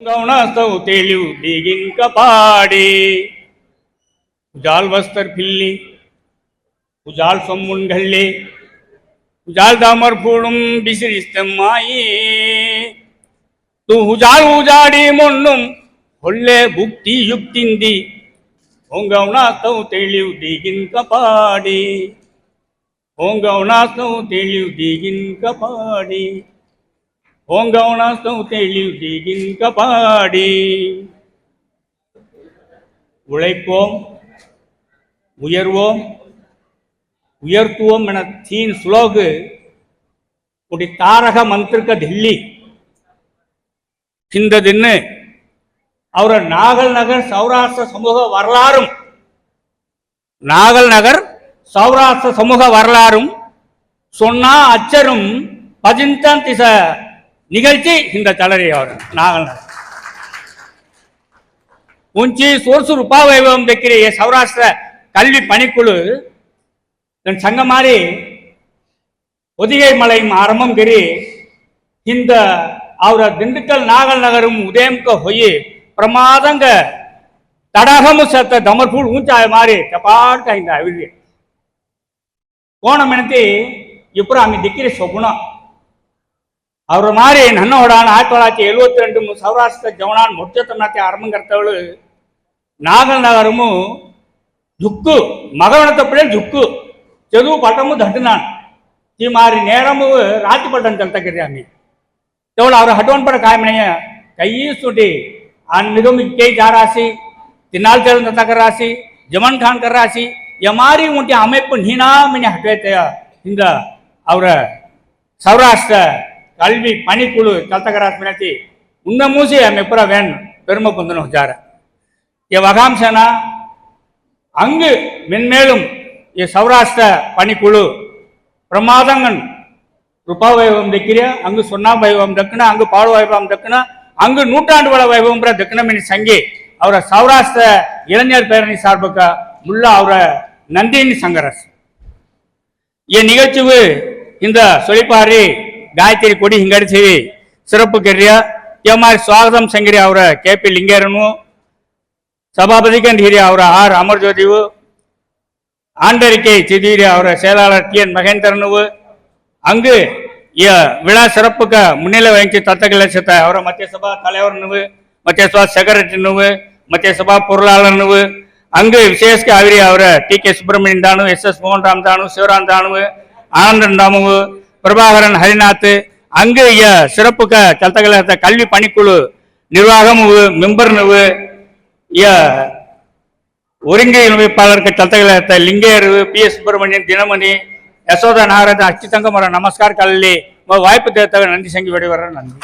गवनास्तव तेलिव दिगिन कपाडे उजाल वस्तर फिल्ली उजाल सोम्मुन घल्ले उजाल दामर पूडुम बिसिरिस्तमाई तू उजाल उजाडी मोन्नुम होल्ले भुक्ति युक्तिंदी ओंगवनास्तव तेलिव दिगिन कपाडे ओंगवनास्तव तेलिव दिगिन कपाडे ஓங்கவனாஸ்தவ் தெளிவ் திகின் கபாடி. உழைப்போம், உயர்வோம், உயர்த்துவோம் என தீன் ஸ்லோகு ஒரு தாரக மந்திருக்க தில்லி சிந்ததின்னு அவர நாகல் நகர் சௌராஷ்டிர சமூக வரலாறும் நாகல் நகர் சௌராஷ்டிர சமூக வரலாறும் சொன்னா அச்சரும் பதின்தான் திச நிகழ்ச்சி இந்த தளரி அவர் நாகல் உஞ்சி சோர்சு ரூபா வைபவம் தைக்கிற சௌராஷ்டிர கல்வி பணிக்குழு சங்க மாதிரி ஒதிகை மலையும் ஆரம்பம் கரி இந்த அவர திண்டுக்கல் நாகல் நகரும் உதயம்க होई பிரமாதங்க தடாகமு சத்த தமர்பூல் ஊஞ்சாய மாதிரி தபாட்க இந்த அவிழ்ய கோணம் எனத்தி இப்போ ஆమె திக்கிற சொகுணம் ಅವ್ರ ಮಾರಿ ನನ್ನ ಹೊಡಾಣ 1972 ಸೌರಾಷ್ಟ್ರ ಜವನಾನ್ ಮೊಟ್ಟತನತೆ ಆರಂಭ ಕರ್ತವಳು ನಾಗಲ್ ನಗರಮು ಜುಕ್ಕು ಮಗವಣತ ಪಿಳೆ ಜುಕ್ಕು ಚದುವು ಪಟಮು ದಟ್ಟನಾನ್ ಈ ಮಾರಿ ನೇರಮು ರಾತಿ ಪಟನ್ ಚಲ್ತಕಿರಿ ಆಮಿ ತವಳ ಅವರ ಹಟವನ್ ಪಡ ಕಾಯಮನೆಯ ಕೈ ಸುಟಿ ಆ ನಿಗಮ ಕೈ ಜಾರಾಸಿ ತಿನ್ನಾಲ್ ಚಲನ ತಕರಾಸಿ ಜಮನ್ ಖಾನ್ ಕರಾಸಿ ಯಮಾರಿ ಉಂಟಿ அமைப்பு நீனாமினி ஹட்டேத்தைய இந்த அவர சௌராஷ்டிர கல்வி பணிக்குழு கல்தகராஜ் மினத்தி உன்ன மூசி மெப்புற வேன் பெருமை பொந்தன வச்சார வகாம்சனா அங்கு மென்மேலும் சௌராஷ்டிர பணிக்குழு பிரமாதங்கன் ரூபா வைபவம் தைக்கிற அங்கு சொன்னா வைபவம் தக்குன அங்கு பாடு வைபவம் தக்குன அங்கு நூற்றாண்டு வள வைபவம் தக்குனமினி சங்கி அவர சௌராஷ்டிர இளைஞர் பேரணி சார்புக்க முள்ள அவர நந்தினி சங்கரஸ் நிகழ்ச்சிவு இந்த சொலிப்பாரி गायत्री कोड़ी हिंगड़ी सिरप्पु करिया हमारे स्वागतम संगिरी और केपी लिंगेरनु सभापति कंधीरी और आर अमर ज्योति आंडरिके चिदीरी और செயலாளர் TN மகேந்திரனு அங்கு விழா சிறப்புக்கு முன்னிலை வகிச்சு தத்தகலட்சத்தை அவர மத்திய சபா தலைவர்னு மத்திய சபா செக்ரட்டரினு மத்திய சபா பொருளாளர்னு அங்கு விசேஷக்கு அவரி அவர TK சுப்பிரமணியன் தானு SS மோகன் ராம் தானு சிவராம் தானு ஆனந்தன் தாமு பிரபாகரன் ஹரிநாத் அங்கு சிறப்புக்க கல்தகலத்த கல்வி பணிக்குழு நிர்வாகம் மெம்பர் ஒருங்கிணைப்பாளருக்கு கல்தகலத்த லிங்கேர் PS சுப்பிரமணியன் தினமணி யசோதா நாகராஜன் அச்சுதங்கம் நமஸ்கார் கல்வி வாய்ப்பு தேர்த்தவர் நன்றி சங்கி விடைவர நன்றி.